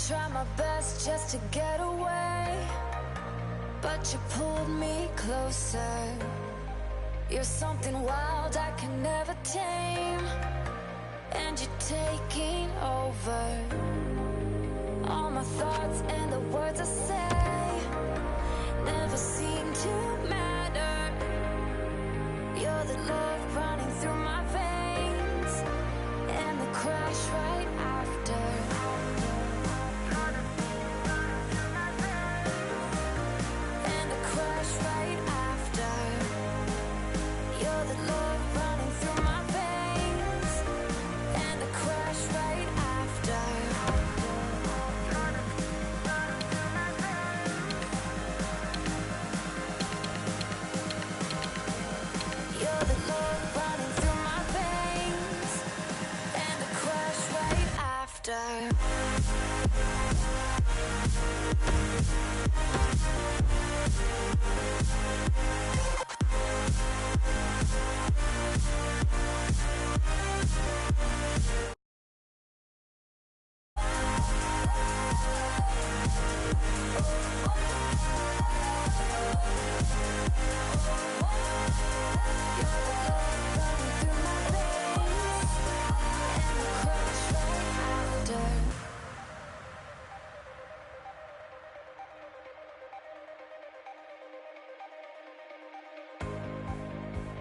Try my best just to get away, but you pulled me closer. You're something wild I can never tame, and you're taking over. All my thoughts and the words I say never seem to matter. You're the love running through my veins, and the crash right after.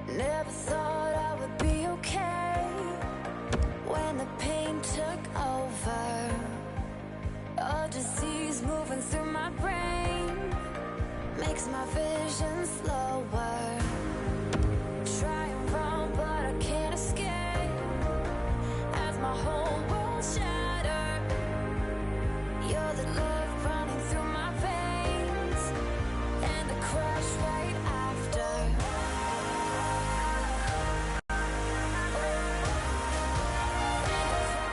Never thought I would be okay when the pain took over. A disease moving through my brain makes my vision slower. Try and run, but I can't escape as my whole world shattered. You're the love running through my veins, and the crash right after.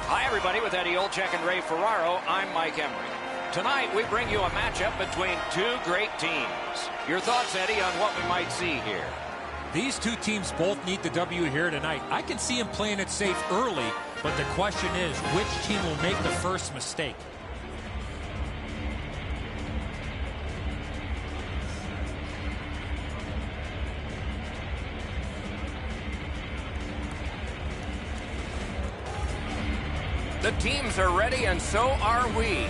Hi, everybody. With Eddie Olczyk and Ray Ferraro, I'm Mike Emery. Tonight, we bring you a matchup between two great teams. Your thoughts, Eddie, on what we might see here? These two teams both need the W here tonight. I can see them playing it safe early, but the question is, which team will make the first mistake? The teams are ready, and so are we.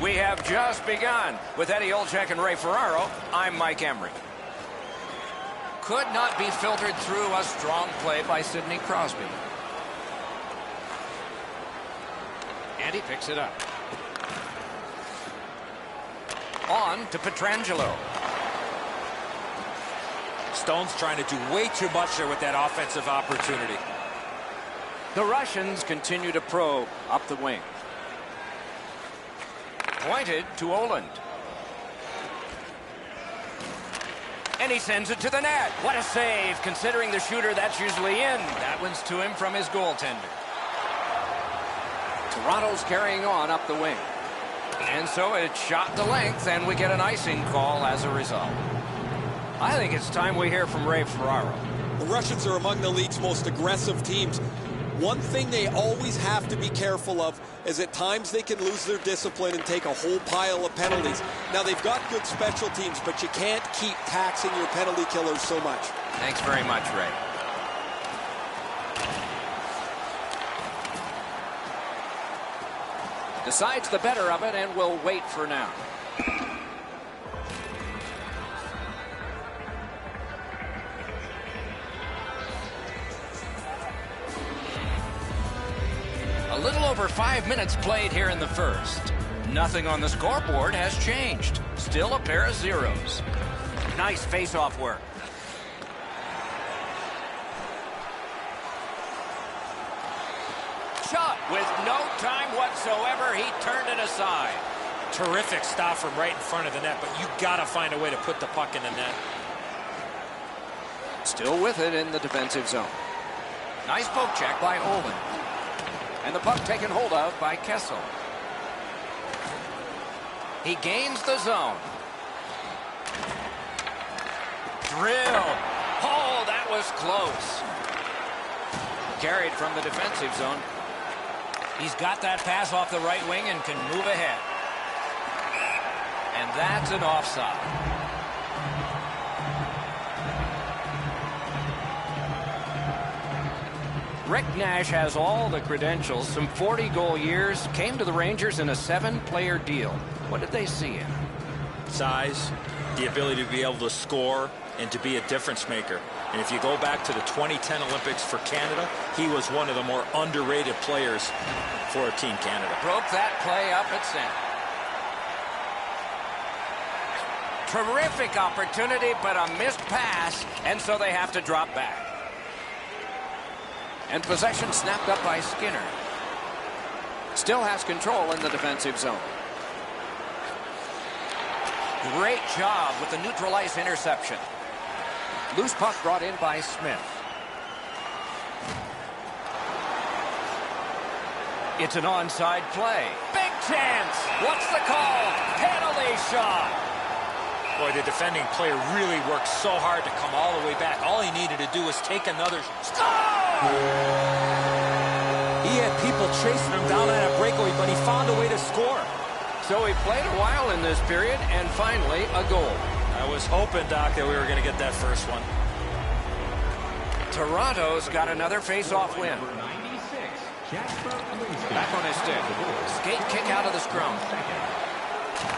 We have just begun. With Eddie Olczyk and Ray Ferraro, I'm Mike Emery. Could not be filtered through a strong play by Sidney Crosby. And he picks it up. On to Pietrangelo. Stone's trying to do way too much there with that offensive opportunity. The Russians continue to probe up the wing. Pointed to Oland. And he sends it to the net. What a save, considering the shooter that's usually in. That one's to him from his goaltender. Toronto's carrying on up the wing. And so it's shot to length, and we get an icing call as a result. I think it's time we hear from Ray Ferraro. The Russians are among the league's most aggressive teams. One thing they always have to be careful of is at times they can lose their discipline and take a whole pile of penalties. Now, they've got good special teams, but you can't keep taxing your penalty killers so much. Thanks very much, Ray. Decides the better of it, and will wait for now. A little over 5 minutes played here in the first. Nothing on the scoreboard has changed. Still a pair of zeros. Nice face-off work. Shot with no time whatsoever. He turned it aside. Terrific stop from right in front of the net, but you got to find a way to put the puck in the net. Still with it in the defensive zone. Nice poke check by Olin. And the puck taken hold of by Kessel. He gains the zone. Drill. Oh, that was close. Carried from the defensive zone. He's got that pass off the right wing and can move ahead. And that's an offside. Rick Nash has all the credentials, some 40-goal years, came to the Rangers in a 7-player deal. What did they see in him? Size, the ability to be able to score, and to be a difference maker. And if you go back to the 2010 Olympics for Canada, he was one of the more underrated players for Team Canada. Broke that play up at center. Terrific opportunity, but a missed pass, and so they have to drop back. And possession snapped up by Skinner. Still has control in the defensive zone. Great job with the neutral ice interception. Loose puck brought in by Smith. It's an onside play. Big chance. What's the call? Penalty shot. Boy, the defending player really worked so hard to come all the way back. All he needed to do was take another. Score! He had people chasing him down on a breakaway, but he found a way to score. So he played a while in this period, and finally a goal. I was hoping, Doc, that we were going to get that first one. Toronto's got another face-off win. Back on his stick. Skate kick out of the scrum.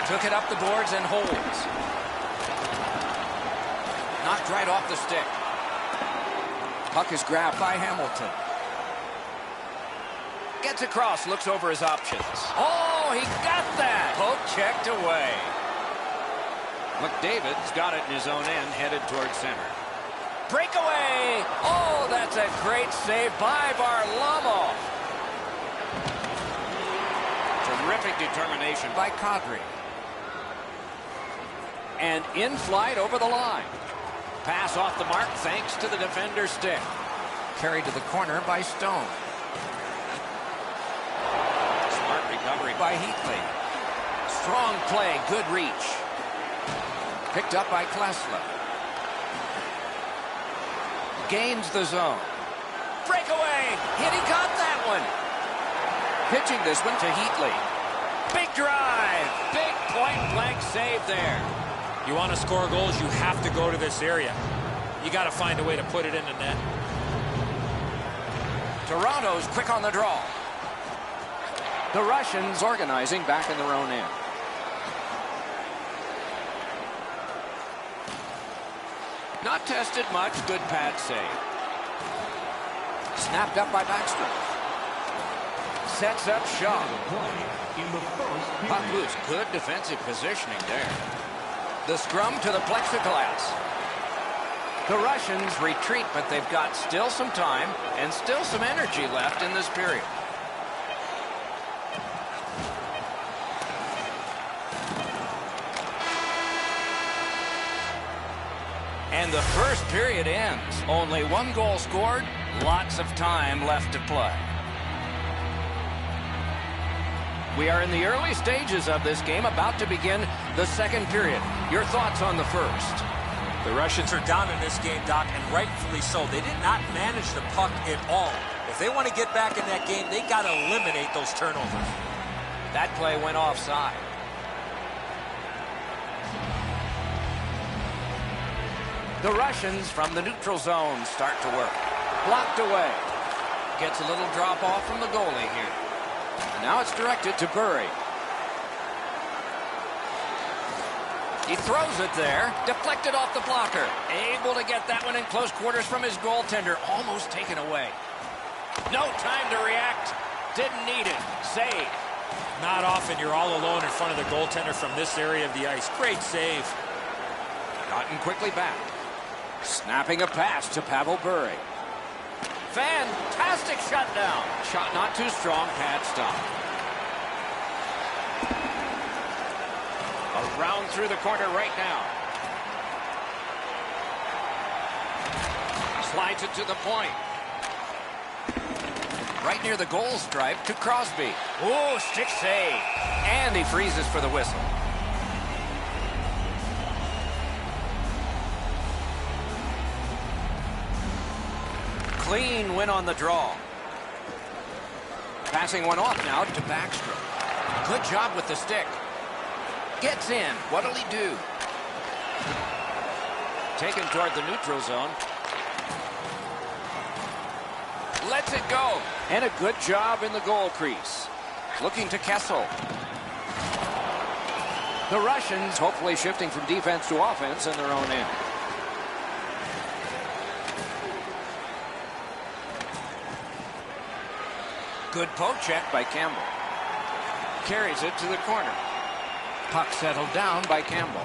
Took it up the boards and holds. Knocked right off the stick. Puck is grabbed by Hamilton. Gets across, looks over his options. Oh, he got that! Poke checked away. McDavid's got it in his own end, headed towards center. Breakaway! Oh, that's a great save by Varlamov. Terrific determination by Kadri. And in flight over the line. Pass off the mark thanks to the defender's stick. Carried to the corner by Stone. Smart recovery by Heatley. Strong play, good reach. Picked up by Klesla. Gains the zone. Breakaway! He got that one. Pitching this one to Heatley. Big drive. Big point-blank save there. You want to score goals, you have to go to this area. You got to find a way to put it in the net. Toronto's quick on the draw. The Russians organizing back in their own end. Not tested much. Good pad save. Snapped up by Backstrom. Sets up Shaw. Puck loose. Good defensive positioning there. The scrum to the plexiglass. The Russians retreat, but they've got still some time and still some energy left in this period. And the first period ends. Only one goal scored, lots of time left to play. We are in the early stages of this game, about to begin the second period. Your thoughts on the first? The Russians are down in this game, Doc, and rightfully so. They did not manage the puck at all. If they want to get back in that game, they got to eliminate those turnovers. That play went offside. The Russians from the neutral zone start to work. Blocked away. Gets a little drop off from the goalie here. And now it's directed to Burry. He throws it there. Deflected off the blocker. Able to get that one in close quarters from his goaltender. Almost taken away. No time to react. Didn't need it. Save. Not often you're all alone in front of the goaltender from this area of the ice. Great save. Gotten quickly back. Snapping a pass to Pavel Burry. Fantastic shutdown. Shot not too strong. Pad stop. Around through the corner right now. Slides it to the point. Right near the goal stripe to Crosby. Oh, stick save. And he freezes for the whistle. Clean win on the draw. Passing one off now to Backstrom. Good job with the stick. Gets in. What'll he do? Taken toward the neutral zone. Lets it go. And a good job in the goal crease. Looking to Kessel. The Russians hopefully shifting from defense to offense in their own end. Good poke check by Campbell. Carries it to the corner. Puck settled down by Campbell.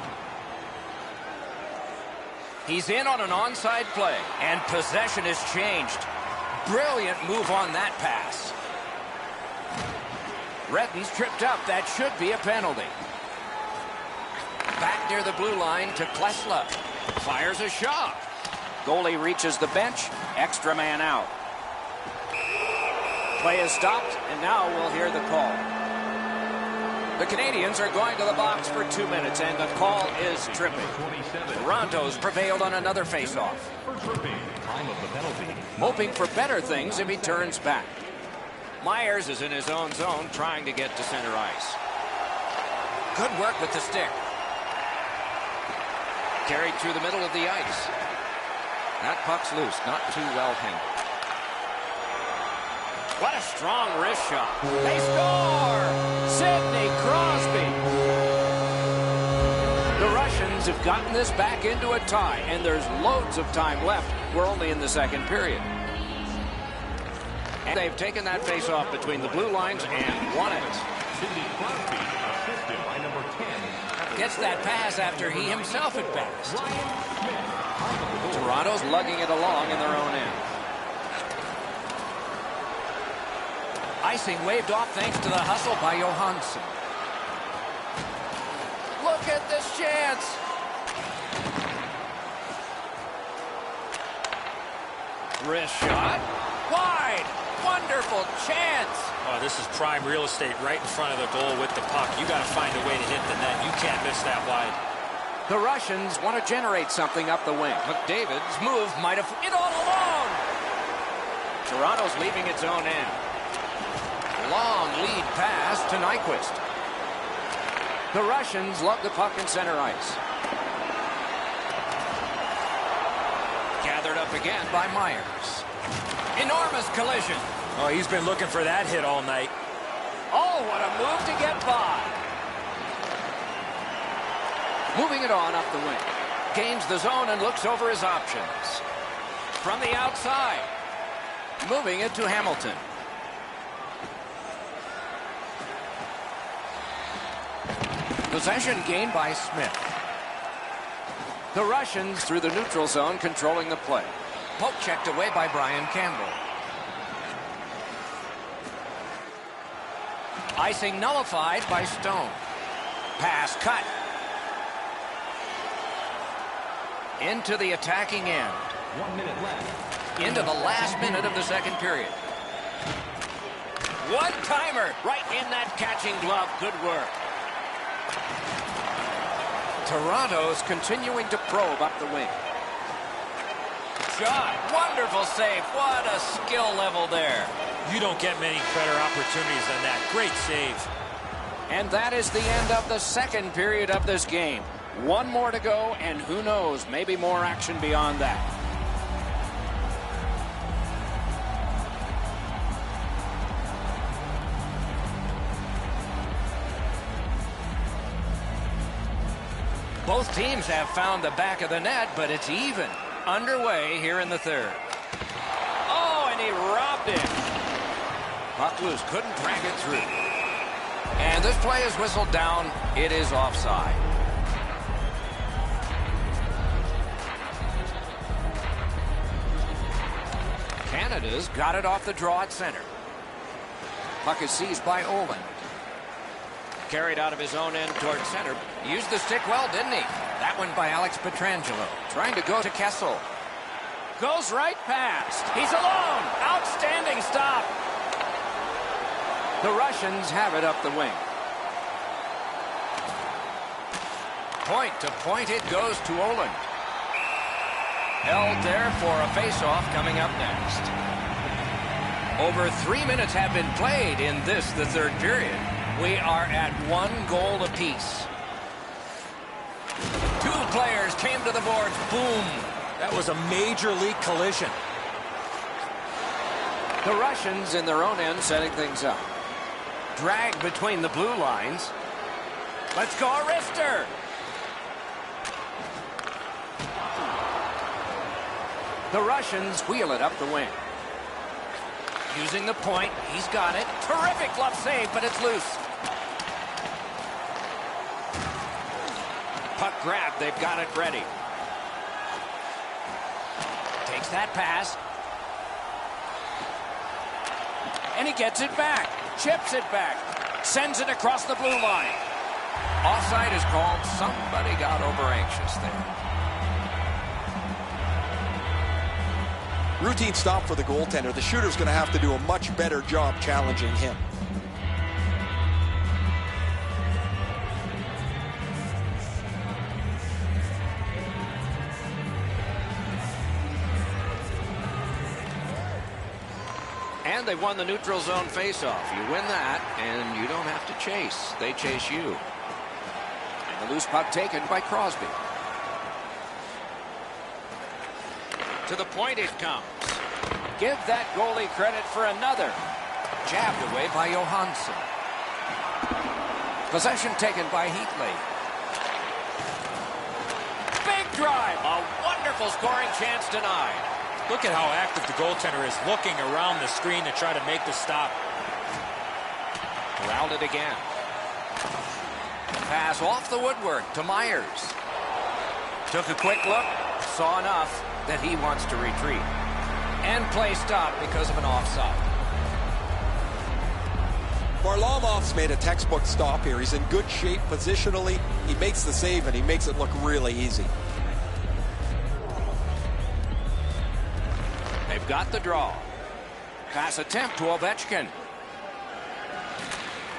He's in on an onside play, and possession is changed. Brilliant move on that pass. Redden's tripped up. That should be a penalty. Back near the blue line to Klesla. Fires a shot. Goalie reaches the bench. Extra man out. Play is stopped, and now we'll hear the call. The Canadians are going to the box for 2 minutes, and the call is tripping. Toronto's prevailed on another faceoff. Hoping for better things if he turns back. Myers is in his own zone, trying to get to center ice. Good work with the stick. Carried through the middle of the ice. That puck's loose, not too well handled. What a strong wrist shot. They score! Sidney Crosby. The Russians have gotten this back into a tie, and there's loads of time left. We're only in the second period. And they've taken that face-off between the blue lines and won it. Sidney Crosby, assisted by number 10. Gets that pass after he himself had passed. Toronto's lugging it along in their own end. Icing waved off thanks to the hustle by Johansson. Look at this chance. Wrist shot. Wide. Wonderful chance. Oh, this is prime real estate right in front of the goal with the puck. You got to find a way to hit the net. You can't miss that wide. The Russians want to generate something up the wing. McDavid's move might have it all alone. Toronto's leaving its own end. Long lead pass to Nyquist. The Russians lug the puck in center ice. Gathered up again by Myers. Enormous collision. Oh, he's been looking for that hit all night. Oh, what a move to get by. Moving it on up the wing. Gains the zone and looks over his options. From the outside. Moving it to Hamilton. Possession gained by Smith. The Russians through the neutral zone controlling the play. Poke checked away by Brian Campbell. Icing nullified by Stone. Pass cut. Into the attacking end. 1 minute left. Into the last minute of the second period. One-timer right in that catching glove. Good work. Toronto's continuing to probe up the wing. Shot. Wonderful save. What a skill level there. You don't get many better opportunities than that. Great save. And that is the end of the second period of this game. One more to go, and who knows, maybe more action beyond that. Both teams have found the back of the net, but it's even. Underway here in the third. Oh, and he robbed it. Puck loose, couldn't drag it through. And this play is whistled down. It is offside. Canada's got it off the draw at center. Puck is seized by Olin. Carried out of his own end towards center. Used the stick well, didn't he? That one by Alex Pietrangelo. Trying to go to Kessel. Goes right past. He's alone. Outstanding stop. The Russians have it up the wing. Point to point it goes to Olin. Held there for a face-off coming up next. Over 3 minutes have been played in this, the third period. We are at 1 goal apiece. 2 players came to the boards. Boom. That was a major league collision. The Russians in their own end setting things up. Drag between the blue lines. Let's go, Arister. The Russians wheel it up the wing. Using the point, he's got it. Terrific glove save, but it's loose. Puck grab, they've got it ready. Takes that pass. And he gets it back. Chips it back. Sends it across the blue line. Offside is called. Somebody got over anxious there. Routine stop for the goaltender. The shooter's going to have to do a much better job challenging him. And they won the neutral zone faceoff. You win that, and you don't have to chase. They chase you. And the loose puck taken by Crosby. To the point it comes. Give that goalie credit for another. Jabbed away by Johansson. Possession taken by Heatley. Big drive. A wonderful scoring chance denied. Look at how active the goaltender is, looking around the screen to try to make the stop. Around it again. Pass off the woodwork to Myers. Took a quick look, saw enough that he wants to retreat. And play stopped because of an offside. Varlamov's made a textbook stop here. He's in good shape positionally. He makes the save, and he makes it look really easy. They've got the draw. Pass attempt to Ovechkin.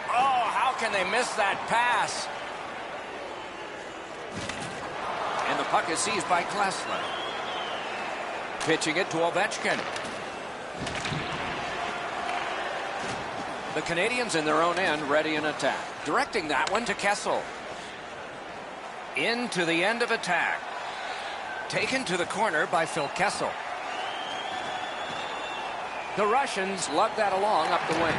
Oh, how can they miss that pass? And the puck is seized by Klesler. Pitching it to Ovechkin. The Canadians in their own end ready in attack. Directing that one to Kessel. Into the end of attack. Taken to the corner by Phil Kessel. The Russians lug that along up the wing.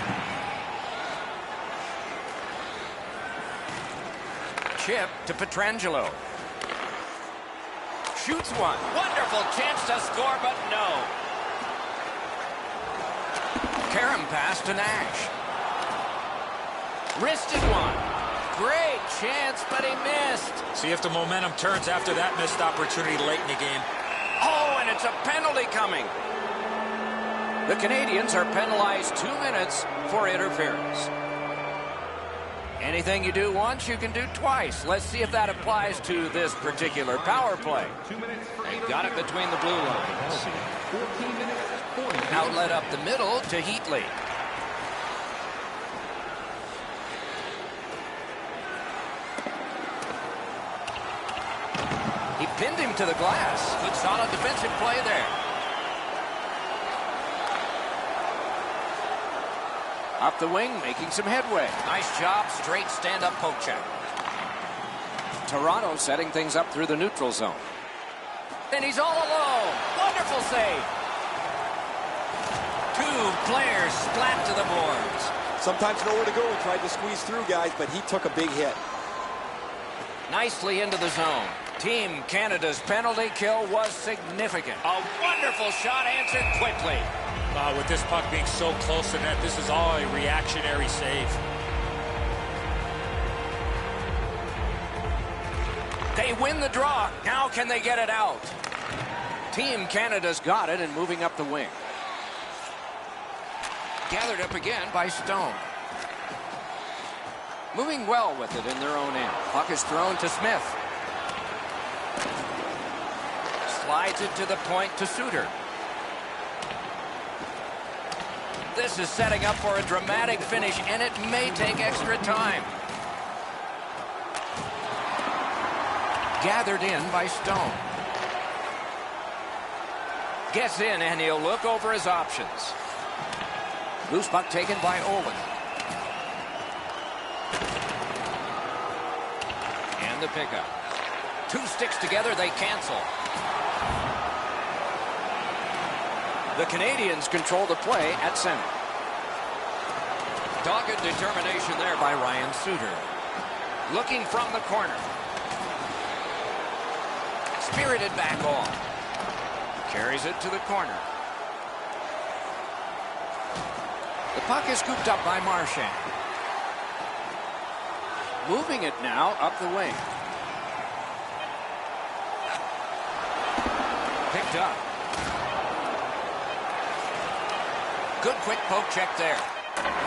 Chip to Pietrangelo. Shoots one. Wonderful chance to score, but no. Karam pass to Nash. Wristed one. Great chance, but he missed. See if the momentum turns after that missed opportunity late in the game. Oh, and it's a penalty coming. The Canadians are penalized 2 minutes for interference. Anything you do once, you can do twice. Let's see if that applies to this particular power play. They've got it between the blue lines. Outlet up the middle to Heatley. He pinned him to the glass. Good solid defensive play there. Up the wing, making some headway. Nice job, straight stand-up poke check. Toronto setting things up through the neutral zone. And he's all alone. Wonderful save. 2 players splat to the boards. Sometimes nowhere to go. He tried to squeeze through, guys, but he took a big hit. Nicely into the zone. Team Canada's penalty kill was significant. A wonderful shot answered quickly. With this puck being so close to net, this is all a reactionary save. They win the draw. Now can they get it out? Team Canada's got it and moving up the wing. Gathered up again by Stone. Moving well with it in their own end. Puck is thrown to Smith. Slides it to the point to Suter. This is setting up for a dramatic finish, and it may take extra time. Gathered in by Stone. Gets in, and he'll look over his options. Loose puck taken by Olin. And the pickup. Two sticks together, they cancel. The Canadians control the play at center. Dogged determination there by Ryan Suter. Looking from the corner. Spirited back off. Carries it to the corner. The puck is scooped up by Marchand. Moving it now up the wing. Picked up. Good quick poke check there.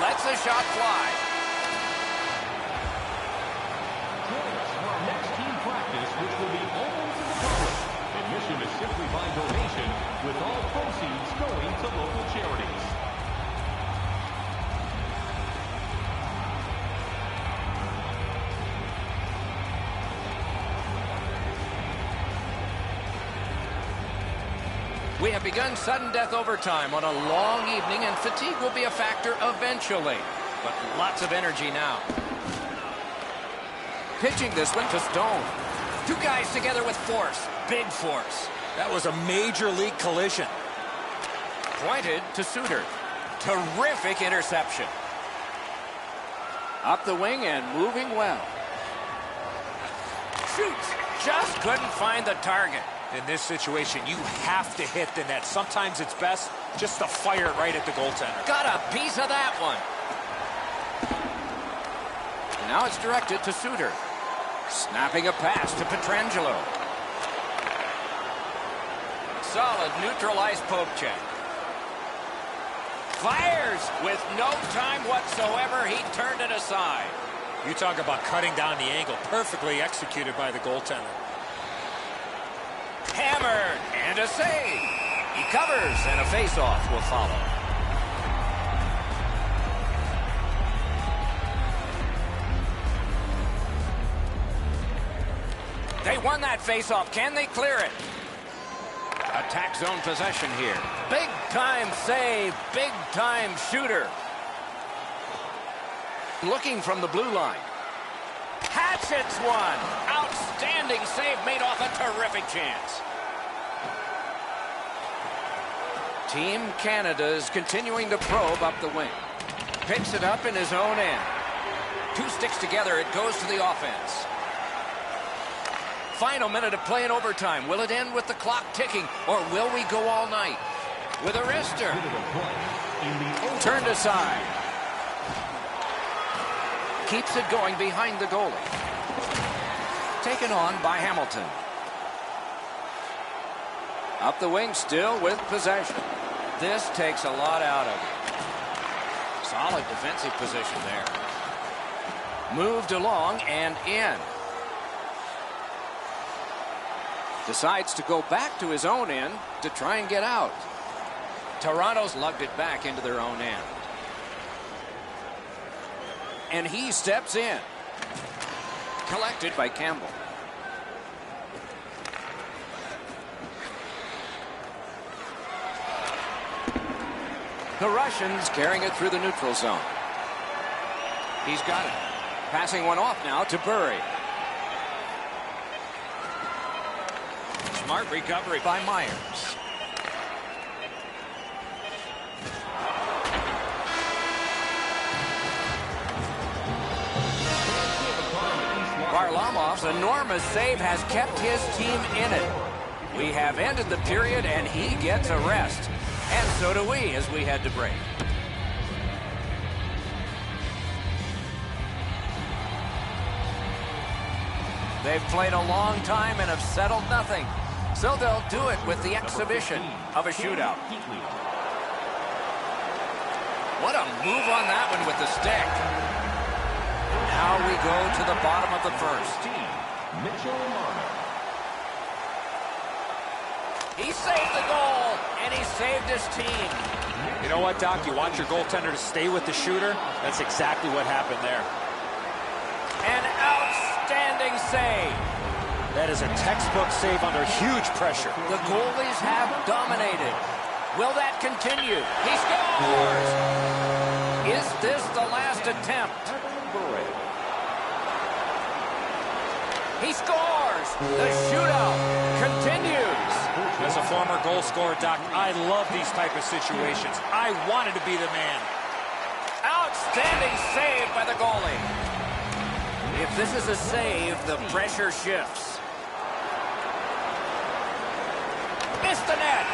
Lets the shot fly. Join us for our next team practice, which will be open to the public. Admission is simply by donation, with all proceeds going to local charities. We have begun sudden death overtime on a long evening, and fatigue will be a factor eventually. But lots of energy now. Pitching this one to Stone. Two guys together with force. Big force. That was a major league collision. Pointed to Suter. Terrific interception. Up the wing and moving well. Shoots. Just couldn't find the target. In this situation, you have to hit the net. Sometimes it's best just to fire it right at the goaltender. Got a piece of that one. And now it's directed to Suter. Snapping a pass to Pietrangelo. Solid neutralized poke check. Fires with no time whatsoever. He turned it aside. You talk about cutting down the angle. Perfectly executed by the goaltender. Hammered and a save. He covers and a face-off will follow. They won that face-off. Can they clear it? Attack zone possession here. Big-time save. Big-time shooter. Looking from the blue line. Hatchets one. Outstanding save made off a terrific chance. Team Canada is continuing to probe up the wing. Picks it up in his own end. Two sticks together, it goes to the offense. Final minute of play in overtime. Will it end with the clock ticking, or will we go all night? With a wrister. Turned aside. Keeps it going behind the goalie. Taken on by Hamilton. Up the wing still with possession. This takes a lot out of it. Solid defensive position there. Moved along and in. Decides to go back to his own end to try and get out. Toronto's lugged it back into their own end. And he steps in. Collected by Campbell. The Russians carrying it through the neutral zone. He's got it. Passing one off now to Burry. Smart recovery by Myers. Varlamov's enormous save has kept his team in it. We have ended the period, and he gets a rest. And so do we as we head to break. They've played a long time and have settled nothing. So they'll do it with the exhibition of a shootout. What a move on that one with the stick. Now we go to the bottom of the first. He saved the goal, and he saved his team. You know what, Doc? You want your goaltender to stay with the shooter? That's exactly what happened there. An outstanding save. That is a textbook save under huge pressure. The goalies have dominated. Will that continue? He scores! Is this the last attempt? He scores! The shootout continues! As a former goal scorer, Doc, I love these type of situations. I wanted to be the man. Outstanding save by the goalie. If this is a save, the pressure shifts. Missed the net.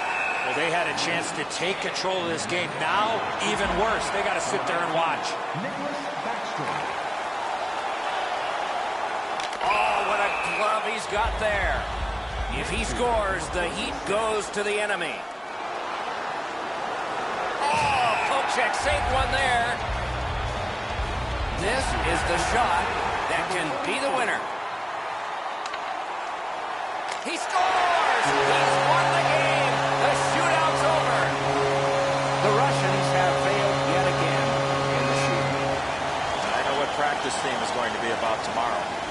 Well, they had a chance to take control of this game. Now, even worse. They got to sit there and watch. Oh, what a glove he's got there. If he scores, the heat goes to the enemy. Oh, poke check, saved one there. This is the shot that can be the winner. He scores! He's won the game! The shootout's over! The Russians have failed yet again in the shooting. I know what practice theme is going to be about tomorrow.